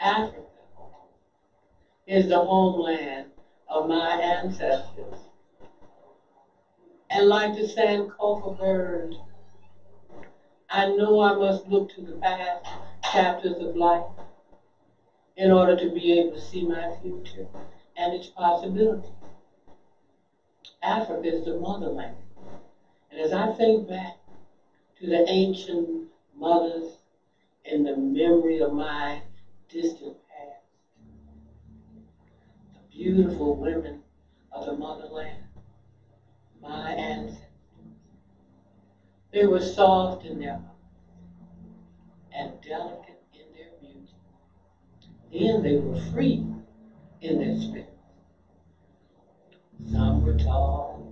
Africa is the homeland of my ancestors. And like the Sankofa bird, I know I must look to the past chapters of life in order to be able to see my future and its possibilities. Africa is the motherland. And as I think back to the ancient mothers in the memory of my distant past, the beautiful women of the motherland, my ancestors, they were soft in their heart and delicate in their beauty. Then they were free in their spirit. Some were tall,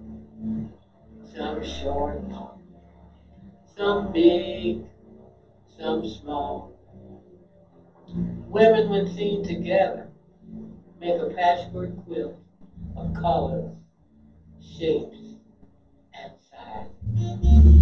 some short, some big, some small. Women, when seen together, make a patchwork quilt of colors, shapes, and sizes.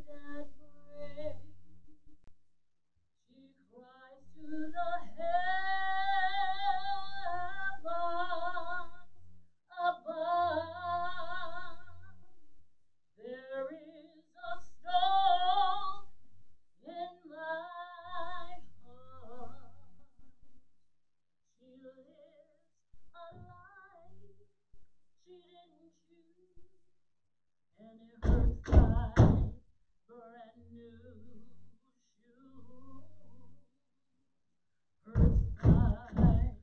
that breaks. She cries to the heavens above. There is a storm in my heart. She lives a life she didn't choose, and it hurts like brand new shoes. Hurts like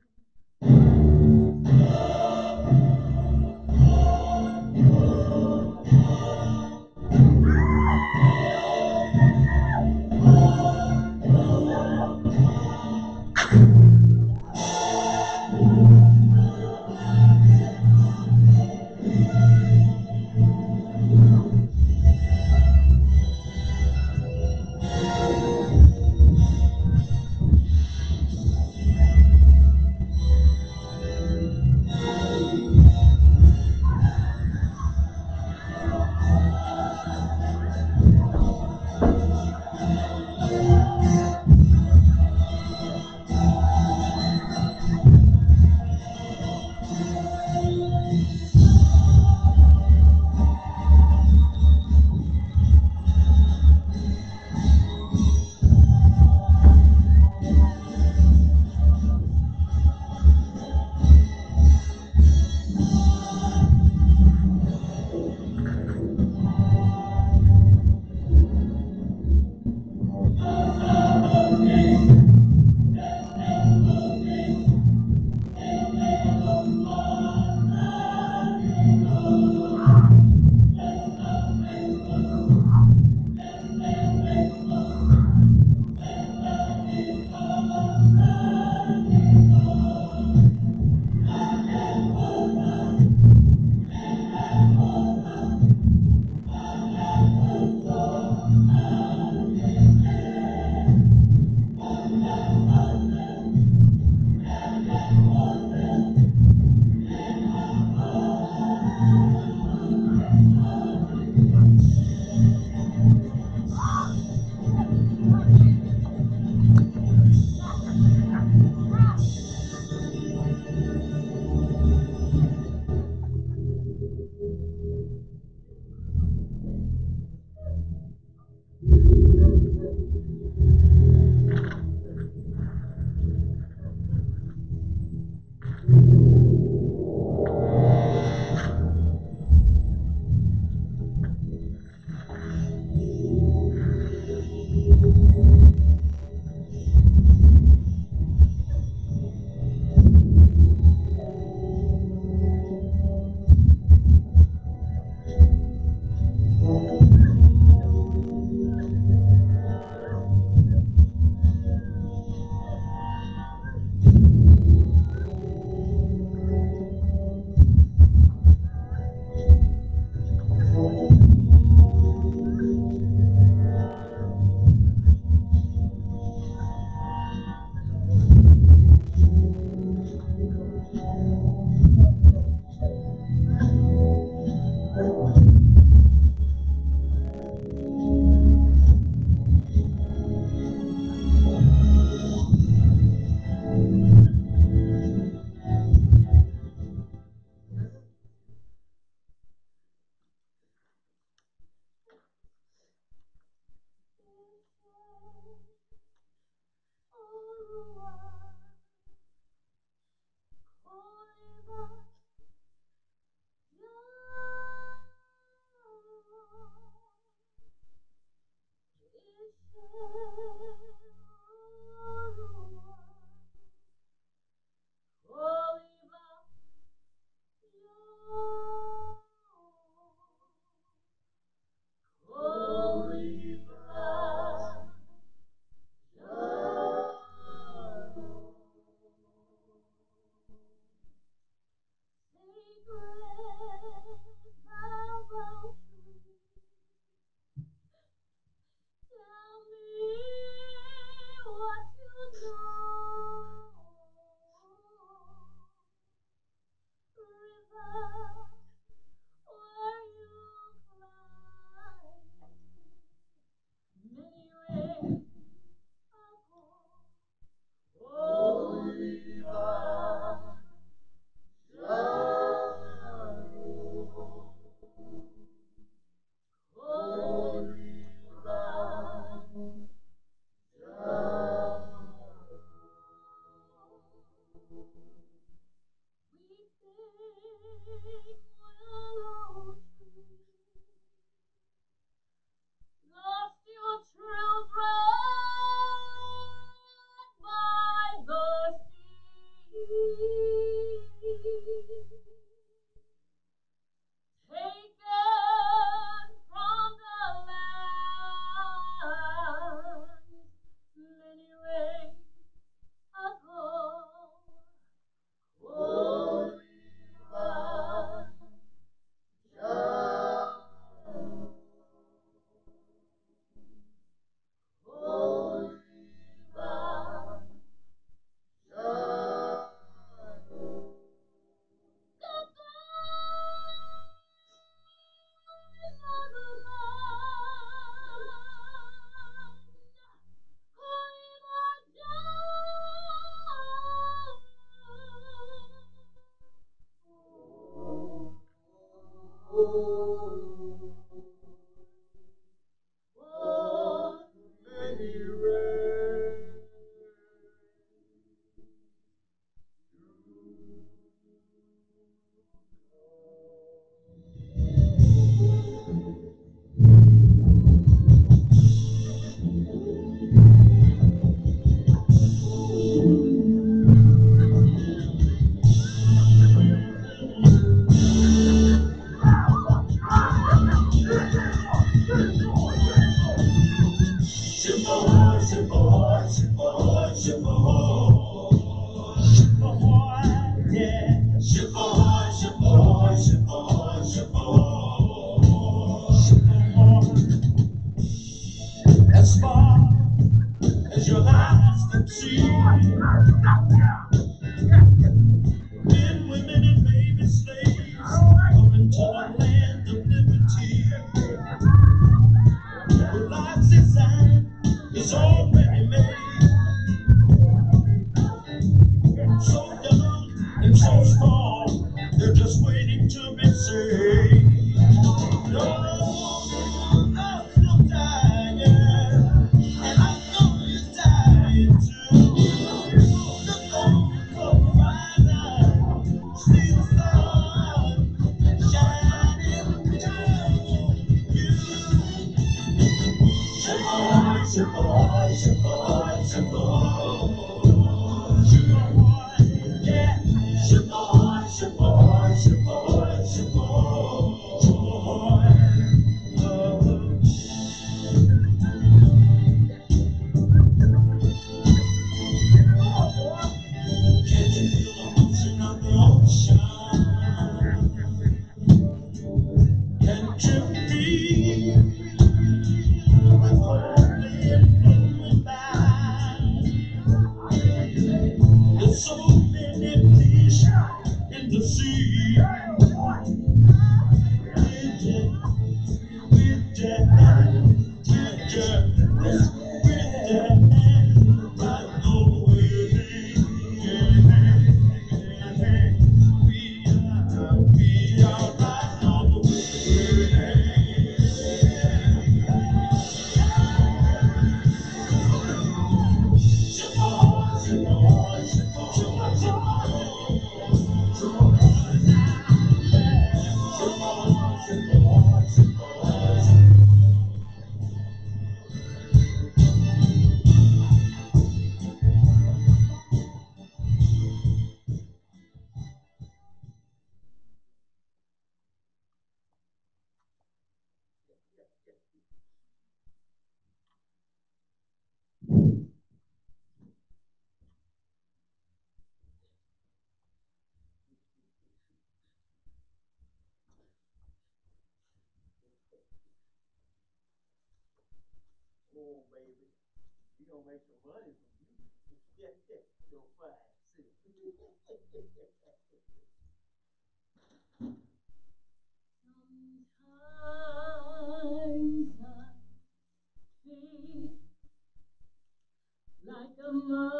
Like a motherless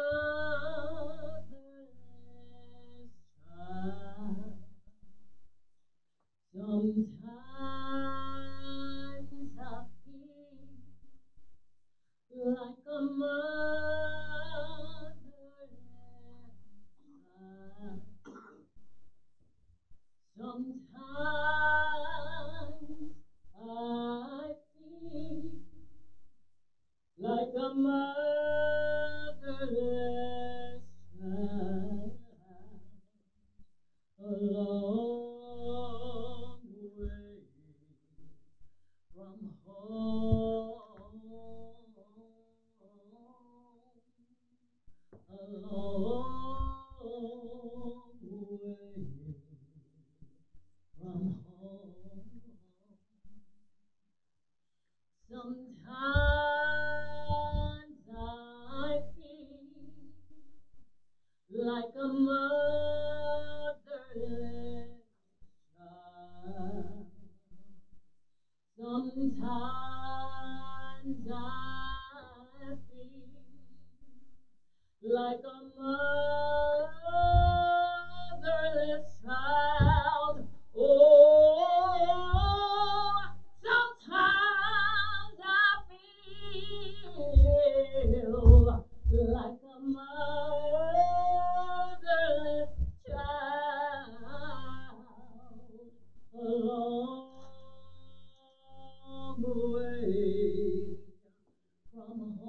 child. Sometimes I feel like a motherless child. Sometimes I feel like a motherless child, a long way from home, a long way from home. Sometimes I feel like a motherless child. Sometimes I feel like a motherless child. Oh, sometimes I feel like a motherless child. A long way from home,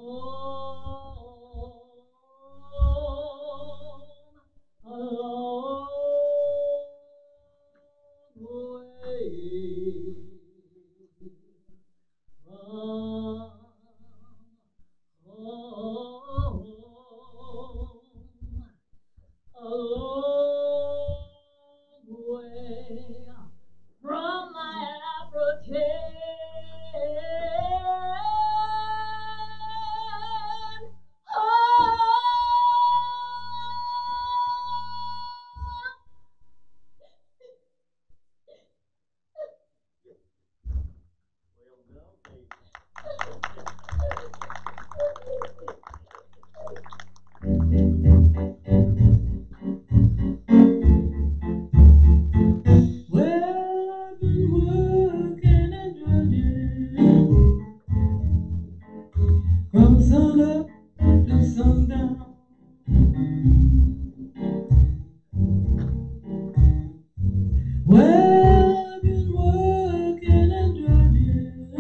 a long way from home, a long way from my African home. Well, I've been working and drudging from sun up to sundown. Well, I've been working and drudging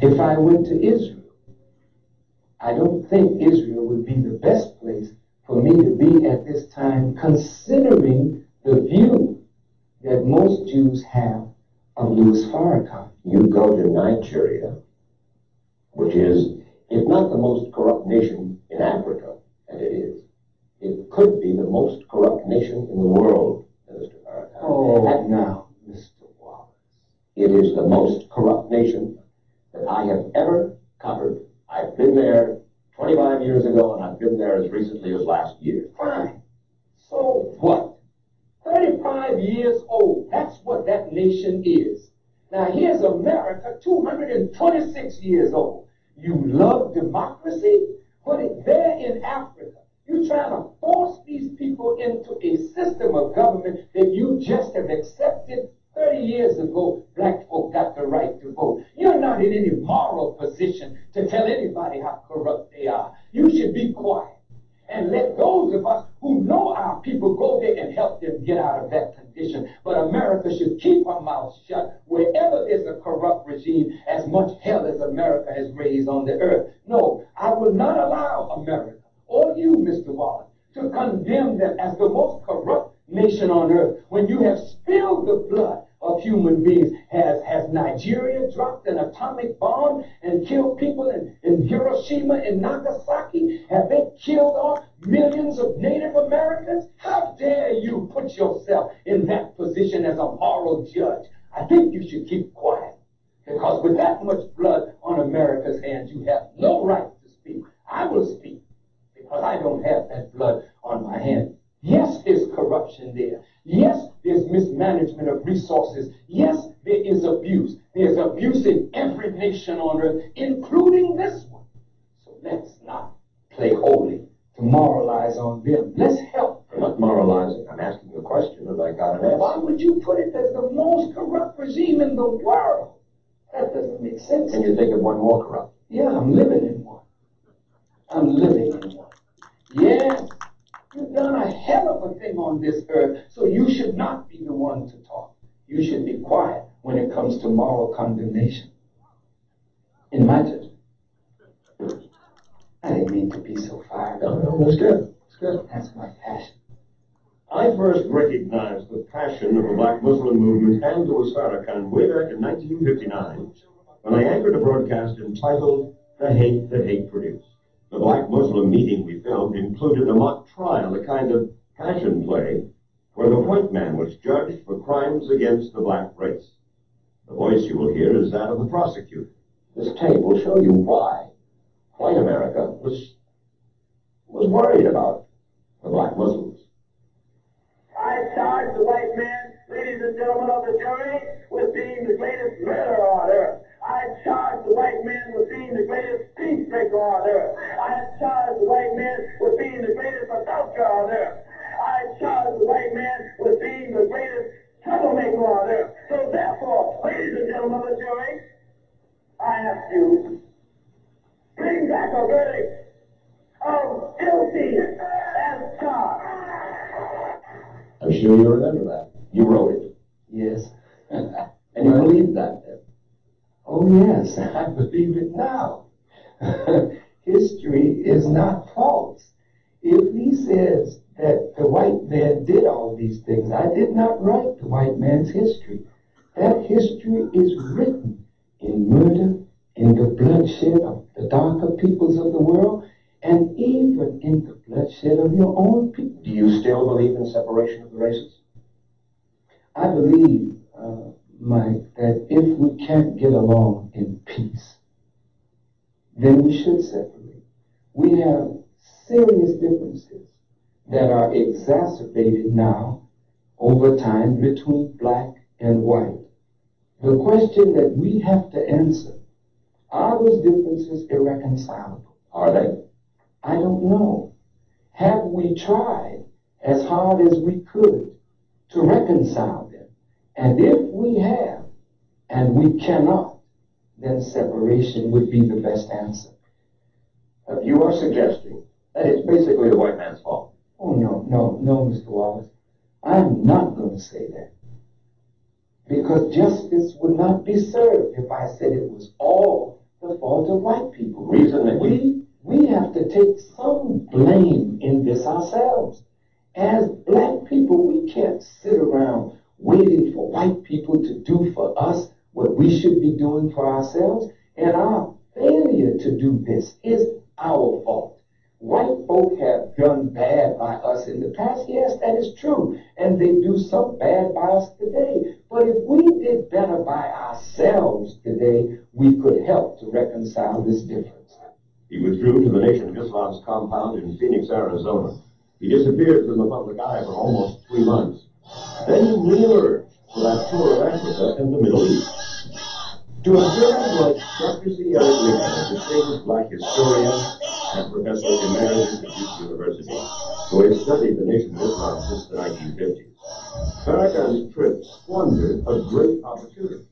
If I went to Israel, I don't think Israel would be the best place for me to be at this time, considering the view that most Jews have of Louis Farrakhan. You go to Nigeria, which is, if not the most corrupt nation in Africa, and it could be the most corrupt nation in the world, Mr. Farrakhan. Oh, now, Mr. Wallace. It is the most corrupt nation that I have ever covered. I've been there 25 years ago, and I've been there as recently as last year. Fine. So what? 35 years old. That's what that nation is. Now here's America, 226 years old. You love democracy, but there in Africa, you're trying to force these people into a system of government that you just have accepted 30 years ago, black folk got the right to vote. You're not in any moral position to tell anybody how corrupt they are. You should be quiet and let those of us who know our people go there and help them get out of that condition. But America should keep her mouth shut wherever there's a corrupt regime, as much hell as America has raised on the earth. No, I will not allow America, or you, Mr. Wallace, to condemn them as the most corrupt nation on earth when you have spilled the blood of human beings. Has Nigeria dropped an atomic bomb and killed people in Hiroshima and Nagasaki? Have they killed off millions of Native Americans? How dare you put yourself in that position as a moral judge? I think you should keep quiet, because with that much blood on America's hands, you have no right to speak. I will speak because I don't have that blood on my hands. Yes, there's corruption there. Yes, there's mismanagement of resources. Yes, there is abuse. There's abuse in every nation on earth, including this one. So let's not play holy to moralize on them. Let's help. I'm not moralizing. I'm asking a question, and I got an answer. Why would you put it as the most corrupt regime in the world? That doesn't make sense. Can you think of one more corrupt? Yeah, I'm living in one. I'm living in one. Yes. You've done a hell of a thing on this earth, so you should not be the one to talk. You should be quiet when it comes to moral condemnation. In my judgment. I didn't mean to be so fired up. No, that's good. That's good. That's my passion. I first recognized the passion of the black Muslim movement and Louis Farrakhan way back in 1959 when I anchored a broadcast entitled The Hate That Hate Produced. The black Muslim meeting we filmed included a mock trial, a kind of passion play, where the white man was judged for crimes against the black race. The voice you will hear is that of the prosecutor. This tape will show you why white America was worried about the black Muslims. I charge the white man, ladies and gentlemen of the jury, with being the greatest murderer on earth. I charge the white man with being the greatest peace breaker on earth. I charge the white man with being the greatest adulterer on earth. I charge the white man with being the greatest troublemaker on earth. So therefore, ladies and gentlemen of the jury, I ask you, bring back a verdict of guilty as charged. I'm sure you remember that. You wrote it. Yes. And you believed that then. Oh, yes, I believe it now. History is not false. If he says that the white man did all these things, I did not write the white man's history. That history is written in murder, in the bloodshed of the darker peoples of the world, and even in the bloodshed of your own people. Do you still believe in separation of the races? I believe, Mike, that if we can't get along in peace, then we should separate. We have serious differences that are exacerbated now over time between black and white. The question that we have to answer, are those differences irreconcilable? Are they? I don't know. Have we tried as hard as we could to reconcile them? And if we have, and we cannot, then separation would be the best answer. You are suggesting that it's basically the white man's fault. Oh, no, Mr. Wallace. I'm not going to say that. Because justice would not be served if I said it was all the fault of white people. Reason that we have to take some blame in this ourselves. As black people, we can't sit around waiting for white people to do for us what we should be doing for ourselves. And our failure to do this is our fault. White folk have done bad by us in the past. Yes, that is true. And they do some bad by us today. But if we did better by ourselves today, we could help to reconcile this difference. He withdrew to the Nation of Islam's compound in Phoenix, Arizona. He disappeared from the public eye for almost 3 months. Then he reemerged for that tour of Africa and the Middle East. To observe what Dr. C. Elliott Lincoln, a distinguished black historian and professor emeritus at Duke University, who has studied the Nation of Islam since the 1950s. Farrakhan's trip squandered a great opportunity.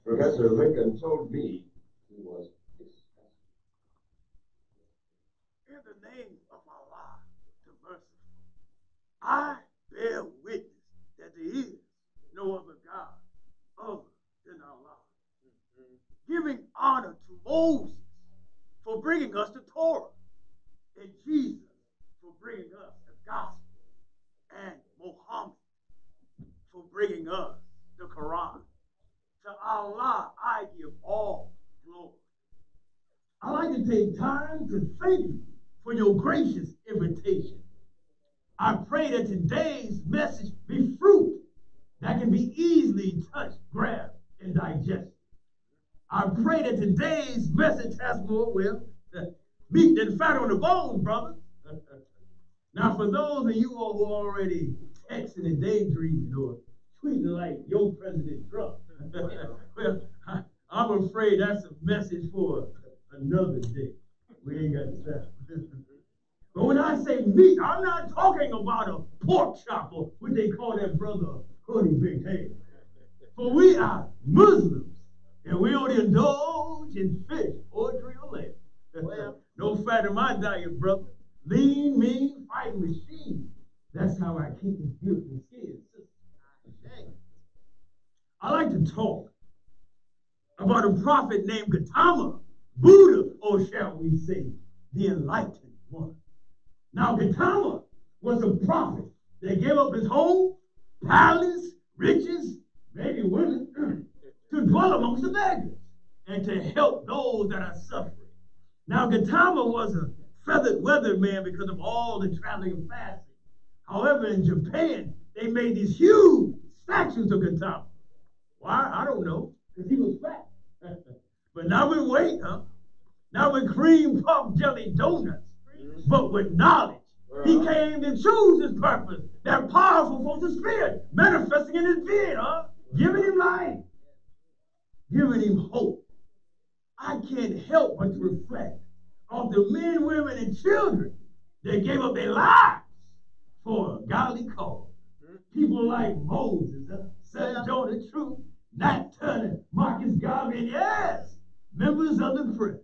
Professor Lincoln told me he was disgusted. In the name of Allah, the merciful, I bear witness that there is no other God other than Allah, giving honor to Moses for bringing us the Torah, and Jesus for bringing us the gospel, and Muhammad for bringing us the Quran. To Allah, I give all glory. I'd like to take time to thank you for your gracious invitation. I pray that today's message be fruit that can be easily touched, grabbed, and digested. I pray that today's message has more, meat than fat on the bones, brother. Now, for those of you all who are already texting and daydreaming or tweeting like your President Trump, well, I'm afraid that's a message for another day. We ain't got time. But when I say meat, I'm not talking about a pork chop or what they call that brother Honey Big Head. For we are Muslims, and we only indulge in fish, poultry, or lamb. Well, no fat in my diet, brother. Lean, mean, fighting machine. That's how I keep it beautiful skin. I like to talk about a prophet named Gautama, Buddha, or shall we say, the enlightened one. Now, Gautama was a prophet that gave up his home, palace, riches, maybe women, to dwell amongst the beggars and to help those that are suffering. Now, Gautama was a feathered weathered man because of all the traveling and fasting. However, in Japan, they made these huge statues of Gautama. Why? I don't know, because he was fat. But not with weight, huh? Not with cream puff jelly donuts, but with knowledge. He came to choose his purpose. That powerful force of spirit manifesting in his being, huh? Giving him life, giving him hope. I can't help but to reflect on the men, women, and children that gave up their lives for a godly cause. People like Moses, St. John the Truth, Nat Turner, Marcus Garvey, and yes, members of the press.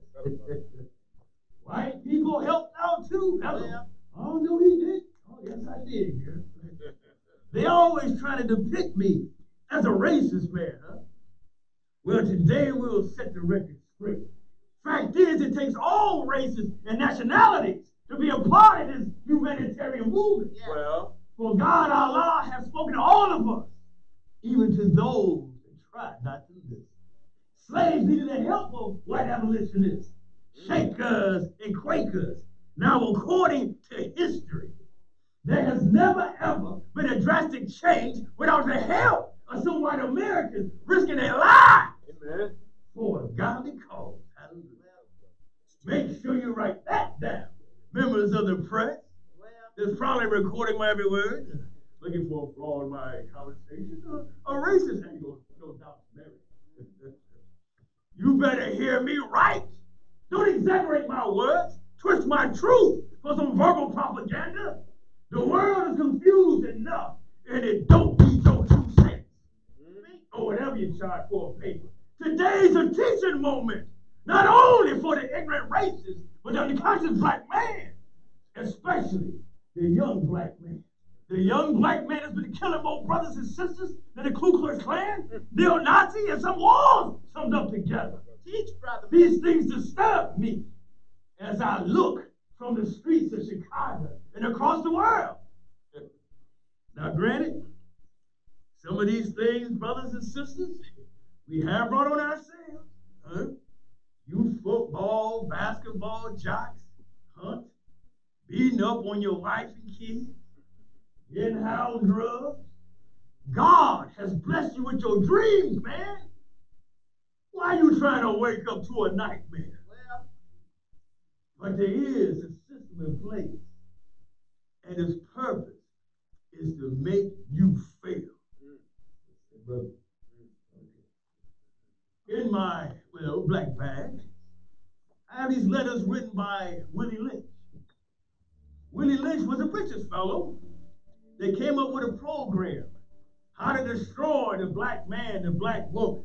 White people helped out too. Hello. Oh, no, he did. Oh, yes, I did. Yeah. They always try to depict me as a racist man, huh? Well, today we'll set the record straight. Fact is, it takes all races and nationalities to be a part of this humanitarian movement. Yeah. Well, for God, Allah, has spoken to all of us, even to those that tried not to listen. Slaves needed the help of white abolitionists, Shakers and Quakers. Now, according to history, there has never ever been a drastic change without the help of some white Americans risking their lives. Amen. For a godly cause. Make sure you write that down. Members of the press, that's probably recording my every word, looking for a flaw in my conversation, a racist angle, no doubt, Mary. You better hear me right. Don't exaggerate my words, twist my truth for some verbal propaganda. The world is confused enough, and it don't need your 2 cents. Or whatever you charge for a paper. Today's a teaching moment, not only for the ignorant races, but the unconscious black man, especially the young black man. The young black man has been killing more brothers and sisters than the Ku Klux Klan, neo-Nazi, and some wars summed up together. These things disturb me as I look from the streets of Chicago and across the world. Now, granted, some of these things, brothers and sisters, we have brought on ourselves. Huh? Youth football, basketball, jocks, hunt, beating up on your wife and kids, getting high on drugs. God has blessed you with your dreams, man. Why are you trying to wake up to a nightmare? But there is a system in place, and its purpose is to make you fail. Brother. In my black bag, I have these letters written by Willie Lynch. Willie Lynch was a preacher's fellow. They came up with a program how to destroy the black man, the black woman,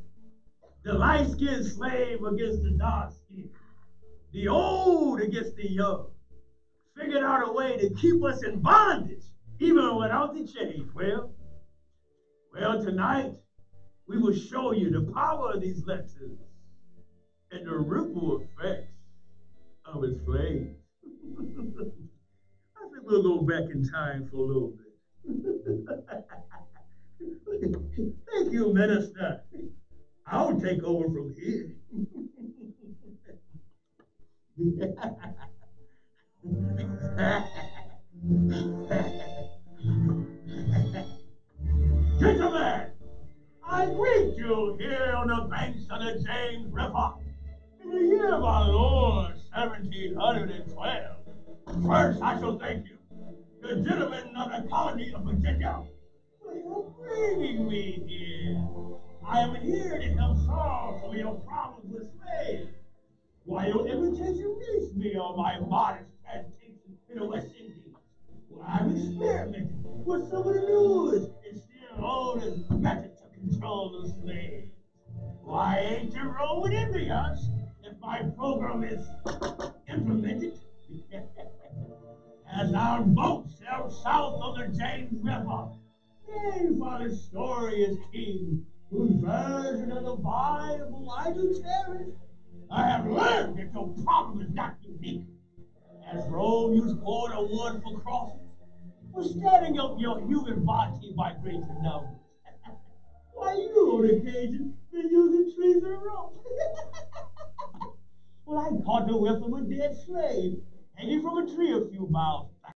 the light-skinned slave against the dark-skinned, the old against the young. Figured out a way to keep us in bondage, even without the change. Well, tonight we will show you the power of these lessons and the ripple effects of its flames. I think we'll go back in time for a little bit. Thank you, Minister. I'll take over from here. Gentlemen, I greet you here on the banks of the James River in the year of our Lord 1712. First, I shall thank you, the gentlemen of the colony of Virginia, for bringing me here. I am here to help solve some of your problems with slaves. Why, your invitation reached me on my modest plantation in the West Indies, where I'm experimenting with some of the newest and still oldest methods to control the slaves. Why ain't you rolling in me, us, if my program is implemented? As our boat sails south of the James River, named for the story is king, whose version of the Bible I do cherish. I have learned that your problem is not unique. As Rome used cord or wood for crosses, we're standing up your human body by greater numbers. Why you, on occasion, been using trees and ropes? Well, I caught the whiff of a dead slave hanging from a tree a few miles